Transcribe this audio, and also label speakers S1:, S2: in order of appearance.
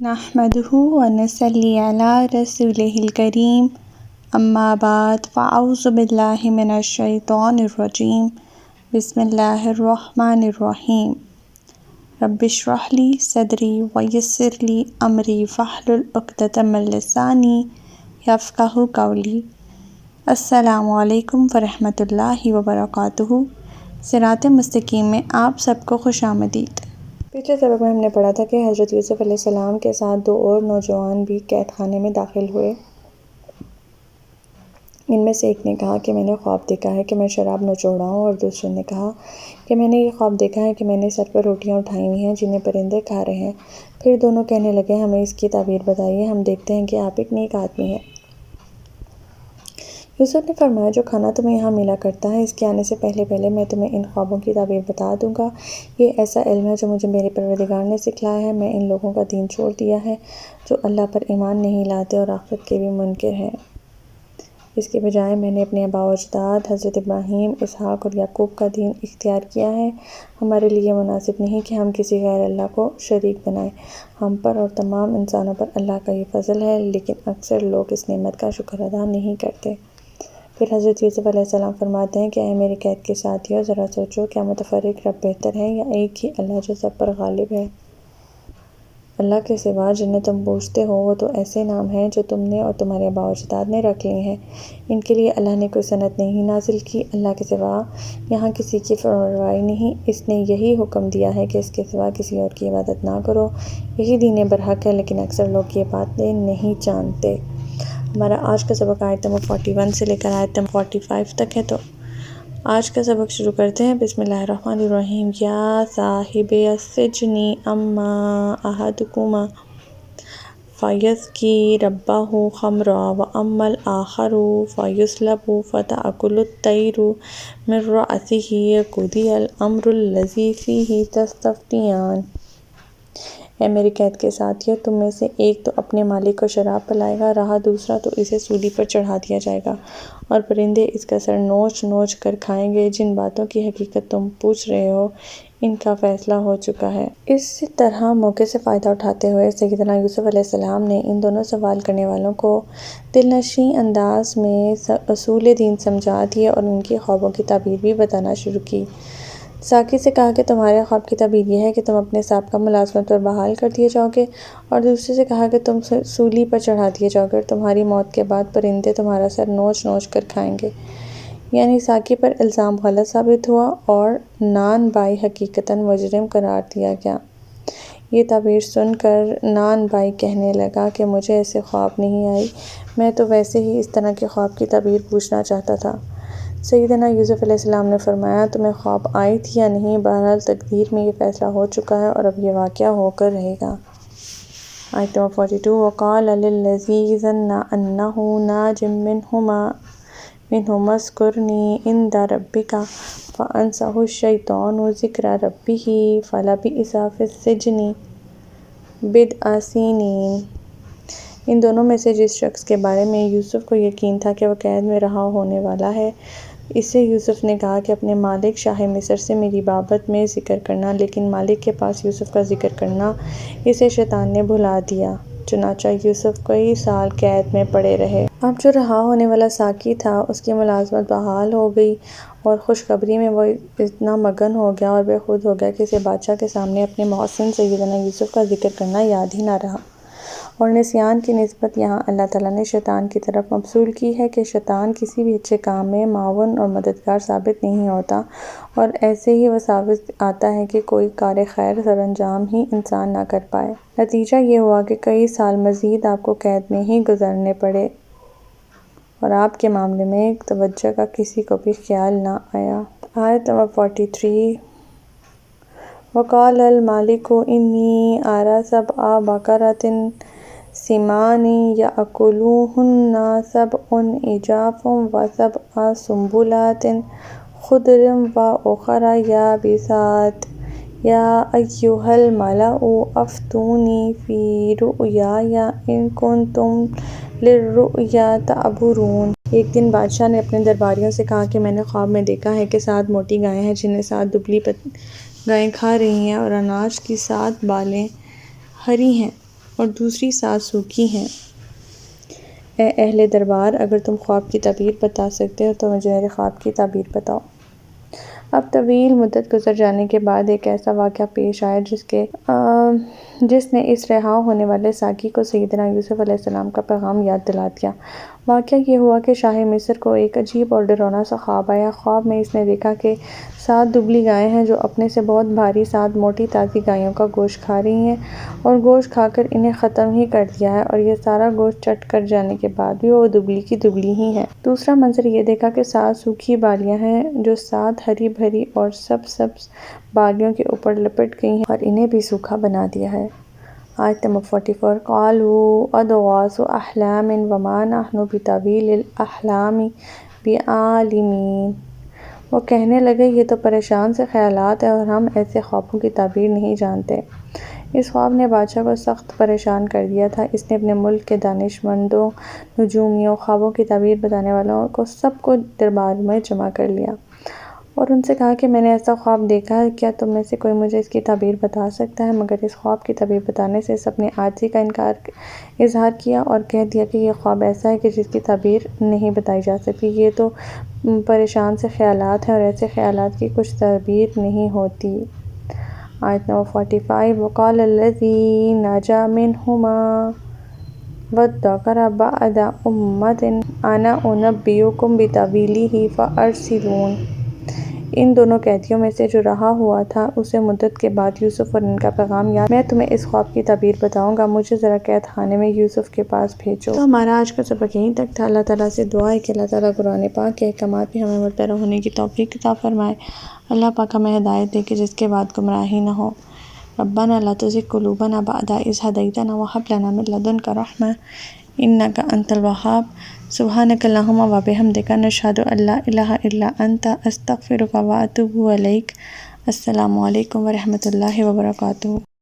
S1: نحمده ونصلي على رسوله الكريم اما بعد فاعوذ باللہ من الشیطان الرجیم بسم اللہ الرحمن الرحیم رب اشرح لی صدری ویسر لی امری واحلل عقدۃ من لسانی یفقہوا قولی۔ السلام علیکم ورحمۃ اللہ وبرکاتہ۔ صراط مستقیم میں آپ سب کو خوش آمدید۔ پچھلے سبق میں ہم نے پڑھا تھا کہ حضرت یوسف علیہ السلام کے ساتھ دو اور نوجوان بھی قید خانے میں داخل ہوئے۔ ان میں سے ایک نے کہا کہ میں نے خواب دیکھا ہے کہ میں شراب نچوڑ رہا ہوں، اور دوسرے نے کہا کہ میں نے یہ خواب دیکھا ہے کہ میں نے سر پر روٹیاں اٹھائی ہوئی ہیں جنہیں پرندے کھا رہے ہیں۔ پھر دونوں کہنے لگے ہمیں اس کی تعبیر بتائیے، ہم دیکھتے ہیں کہ آپ ایک نیک آدمی ہیں۔ یوسف نے فرمایا جو کھانا تمہیں یہاں ملا کرتا ہے اس کے آنے سے پہلے میں تمہیں ان خوابوں کی تعبیر بتا دوں گا۔ یہ ایسا علم ہے جو مجھے میرے پروردگار نے سکھلایا ہے۔ میں ان لوگوں کا دین چھوڑ دیا ہے جو اللہ پر ایمان نہیں لاتے اور آخرت کے بھی منکر ہیں۔ اس کے بجائے میں نے اپنے آباء و اجداد حضرت ابراہیم، اسحاق اور یعقوب کا دین اختیار کیا ہے۔ ہمارے لیے مناسب نہیں کہ ہم کسی غیر اللہ کو شریک بنائیں۔ ہم پر اور تمام انسانوں پر اللہ کا یہ فضل ہے، لیکن اکثر لوگ اس نعمت کا شکر ادا نہیں کرتے۔ پھر حضرت یوسف علیہ السلام فرماتے ہیں کہ اے میرے قید کے ساتھیو، ذرا سوچو کیا متفرق رب بہتر ہے یا ایک ہی اللہ جو سب پر غالب ہے؟ اللہ کے سوا جنہیں تم پوجتے ہو وہ تو ایسے نام ہیں جو تم نے اور تمہارے آباء و اجداد نے رکھ لیے ہیں۔ ان کے لیے اللہ نے کوئی سنت نہیں نازل کی۔ اللہ کے سوا یہاں کسی کی فرمانبرداری نہیں۔ اس نے یہی حکم دیا ہے کہ اس کے سوا کسی اور کی عبادت نہ کرو۔ یہی دین برحق ہے، لیکن اکثر لوگ یہ باتیں نہیں جانتے۔ ہمارا آج کا سبق آیت نمبر 41 سے لے کر آیت نمبر 45 تک ہے، تو آج کا سبق شروع کرتے ہیں۔ بسم اللہ الرحمن الرحیم۔ یا صاحب السجن اما احدکما فیسقی ربہ خمرا واما الآخر فیصلب فتأکل الطیر من رأسہ قضی الامر الذی فیہ تستفتیان۔ اے میرے قید کے ساتھیو، تم میں سے ایک تو اپنے مالک کو شراب پلائے گا، رہا دوسرا تو اسے سولی پر چڑھا دیا جائے گا، اور پرندے اس کا سر نوچ نوچ کر کھائیں گے۔ جن باتوں کی حقیقت تم پوچھ رہے ہو ان کا فیصلہ ہو چکا ہے۔ اس طرح موقع سے فائدہ اٹھاتے ہوئے سیدنا یوسف علیہ السلام نے ان دونوں سوال کرنے والوں کو دلنشیں انداز میں اصول دین سمجھا دیے اور ان کی خوابوں کی تعبیر بھی بتانا شروع کی۔ ساقی سے کہا کہ تمہارے خواب کی تعبیر یہ ہے کہ تم اپنے سابقہ ملازمت پر بحال کر دیے جاؤ گے، اور دوسرے سے کہا کہ تم سولی پر چڑھا دیے جاؤ گے اور تمہاری موت کے بعد پرندے تمہارا سر نوچ نوچ کر کھائیں گے۔ یعنی ساقی پر الزام غلط ثابت ہوا اور نان بھائی حقیقتاً مجرم قرار دیا گیا۔ یہ تعبیر سن کر نان بھائی کہنے لگا کہ مجھے ایسے خواب نہیں آئی، میں تو ویسے ہی اس طرح کے خواب کی تعبیر پوچھنا چاہتا تھا۔ سیدنا یوسف علیہ السلام نے فرمایا تمہیں خواب آئی تھی یا نہیں، بہرحال تقدیر میں یہ فیصلہ ہو چکا ہے اور اب یہ واقعہ ہو کر رہے گا۔ آیت نمبر 42۔ وَقَالَ لِلَّذِي ظَنَّ أَنَّهُ نَاجٍ مِّنْهُمَا اذْكُرْنِي عِندَ رَبِّكَ فَأَنسَاهُ الشَّيْطَانُ ذِكْرَ رَبِّهِ فَلَبِثَ فِي السِّجْنِ بِضْعَ سِنِینَ۔ ان دونوں میں سے جس شخص کے بارے میں یوسف کو یقین تھا کہ وہ قید میں رہا ہونے والا ہے، اسے یوسف نے کہا کہ اپنے مالک شاہ مصر سے میری بابت میں ذکر کرنا، لیکن مالک کے پاس یوسف کا ذکر کرنا اسے شیطان نے بھلا دیا۔ چنانچہ یوسف کئی سال قید میں پڑے رہے۔ اب جو رہا ہونے والا ساقی تھا اس کی ملازمت بحال ہو گئی، اور خوشخبری میں وہ اتنا مگن ہو گیا اور بے خود ہو گیا کہ اسے بادشاہ کے سامنے اپنے محسن سیدنا یوسف کا ذکر کرنا یاد ہی نہ رہا۔ اور نسیان کی نسبت یہاں اللہ تعالیٰ نے شیطان کی طرف مبذول کی ہے کہ شیطان کسی بھی اچھے کام میں معاون اور مددگار ثابت نہیں ہوتا، اور ایسے ہی وہ ثابت آتا ہے کہ کوئی کار خیر سر انجام ہی انسان نہ کر پائے۔ نتیجہ یہ ہوا کہ کئی سال مزید آپ کو قید میں ہی گزارنے پڑے اور آپ کے معاملے میں توجہ کا کسی کو بھی خیال نہ آیا۔ آیت نمبر 43۔ وَقَالَ الْمَلِكُ إِنِّي أَرَىٰ سَبْعَ بَقَرَاتٍ سِمَانٍ يَأْكُلُهُنَّ سَبْعٌ عِجَافٌ وَسَبْعَ سُنبُلَاتٍ خُضْرٍ وَأُخَرَ يَابِسَاتٍ يَا أَيُّهَا الْمَلَأُ أَفْتُونِي فِي رُؤْيَايَ إِن كُنتُمْ لِلرُّؤْيَا تَعْبُرُونَ۔ ایک دن بادشاہ نے اپنے درباریوں سے کہا کہ میں نے خواب میں دیکھا ہے کہ 7 موٹی گائیں ہیں جنہیں 7 دبلی گائیں کھا رہی ہیں، اور اناج کی 7 بالیں ہری ہیں۔ اور دوسری 7 سوکھی ہیں۔ اے اہل دربار، اگر تم خواب کی تعبیر بتا سکتے ہو تو مجھے میرے خواب کی تعبیر بتاؤ۔ اب طویل مدت گزر جانے کے بعد ایک ایسا واقعہ پیش آیا جس نے اس رہا ہونے والے ساقی کو سیدنا یوسف علیہ السلام کا پیغام یاد دلا دیا۔ واقعہ یہ ہوا کہ شاہ مصر کو ایک عجیب اور ڈراؤنا سا خواب آیا۔ خواب میں اس نے دیکھا کہ 7 دبلی گائیں ہیں جو اپنے سے بہت بھاری 7 موٹی تازی گایوں کا گوشت کھا رہی ہیں اور گوشت کھا کر انہیں ختم ہی کر دیا ہے، اور یہ سارا گوشت چٹ کر جانے کے بعد بھی وہ دبلی کی دبلی ہی ہیں۔ دوسرا منظر یہ دیکھا کہ 7 سوکھی بالیاں ہیں جو 7 ہری بھری اور سبز بالیوں کے اوپر لپٹ گئی ہیں اور انہیں بھی سوکھا بنا دیا ہے۔ آیت نمبر 44 قالوا اضغاث احلام وما نحن بتاویل الاحلام بعالمین۔ وہ کہنے لگے یہ تو پریشان سے خیالات ہیں اور ہم ایسے خوابوں کی تعبیر نہیں جانتے۔ اس خواب نے بادشاہ کو سخت پریشان کر دیا تھا۔ اس نے اپنے ملک کے دانش مندوں، نجومیوں، خوابوں کی تعبیر بتانے والوں کو سب کو دربار میں جمع کر لیا اور ان سے کہا کہ میں نے ایسا خواب دیکھا ہے، کیا تم میں سے کوئی مجھے اس کی تعبیر بتا سکتا ہے؟ مگر اس خواب کی تعبیر بتانے سے سب نے عاجزی کا اظہار کیا اور کہہ دیا کہ یہ خواب ایسا ہے کہ جس کی تعبیر نہیں بتائی جا سکتی، یہ تو پریشان سے خیالات ہیں اور ایسے خیالات کی کچھ تعبیر نہیں ہوتی۔ آیت نمبر 45 وقال الذی نجا منہما وادکر بعد امۃ انا انبئکم بتأویلہ فارسلون۔ ان دونوں قیدیوں میں سے جو رہا ہوا تھا اسے مدت کے بعد یوسف اور ان کا پیغام یاد، میں تمہیں اس خواب کی تعبیر بتاؤں گا، مجھے ذرا قید خانے میں یوسف کے پاس بھیجو۔ تو ہمارا آج کا سبق یہیں تک تھا۔ اللہ تعالیٰ سے دعا ہے کہ اللہ تعالیٰ قرآن پاک کے احکامات پہ ہمیں عمل پیرا ہونے کی توفیق عطا فرمائے۔ اللہ پاک ہمیں ہدایت دے کہ جس کے بعد گمراہی نہ ہو۔ ربنا لا تزغ قلوبنا بعد إذ هديتنا وهب لنا من لدنك رحمة إنك أنت الوهاب سبحانك اللهم وبحمدك نشهد أن لا إله إلا أنت أستغفرك وأتوب إليك۔ السلام علیکم ورحمۃ اللہ وبرکاتہ۔